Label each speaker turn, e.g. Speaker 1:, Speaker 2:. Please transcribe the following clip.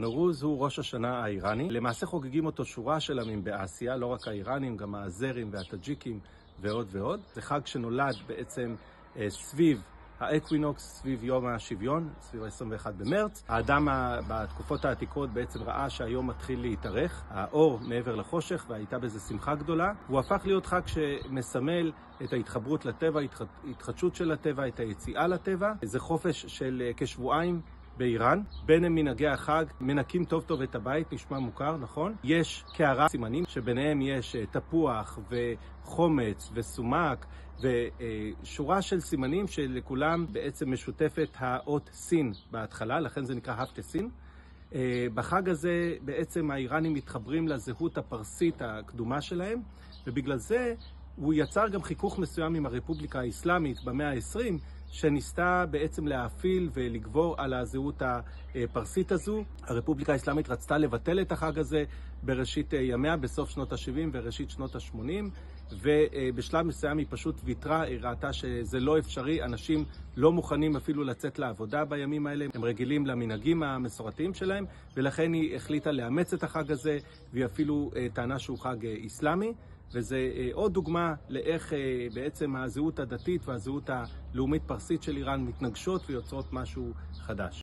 Speaker 1: נורוז הוא ראש השנה האיראני. למעשה חוגגים אותו שורה של עמים באסיה, לא רק האיראנים, גם האזרים והטאג'יקים ועוד ועוד. זה חג שנולד בעצם סביב האקווינוקס, סביב יום השוויון, סביב ה-21 במרץ. האדם בתקופות העתיקות בעצם ראה שהיום מתחיל להתארך, האור מעבר לחושך, והייתה בזה שמחה גדולה. הוא הפך להיות חג שמסמל את ההתחברות לטבע, התחדשות של הטבע, את היציאה לטבע. זה חופש של כשבועיים באיראן. בין מנהגי החג מנקים טוב טוב את הבית, נשמע מוכר, נכון? יש קערה סימנים שביניהם יש תפוח וחומץ וסומק ושורה של סימנים שלכולם בעצם משותפת האות סין בהתחלה, לכן זה נקרא הפטה סין. בחג הזה בעצם האיראנים מתחברים לזהות הפרסית הקדומה שלהם, ובגלל זה הוא יצר גם חיכוך מסוים עם הרפובליקה האסלאמית במאה ה-20, שניסתה בעצם להאפיל ולגבור על הזהות הפרסית הזו. הרפובליקה האסלאמית רצתה לבטל את החג הזה בראשית ימיה, בסוף שנות ה-70 וראשית שנות ה-80, ובשלב מסוים היא פשוט ויתרה, היא ראתה שזה לא אפשרי, אנשים לא מוכנים אפילו לצאת לעבודה בימים האלה, הם רגילים למנהגים המסורתיים שלהם, ולכן היא החליטה לאמץ את החג הזה, והיא אפילו טענה שהוא חג איסלאמי. וזה עוד דוגמה לאיך בעצם הזהות הדתית והזהות הלאומית פרסית של איראן מתנגשות ויוצרות משהו חדש.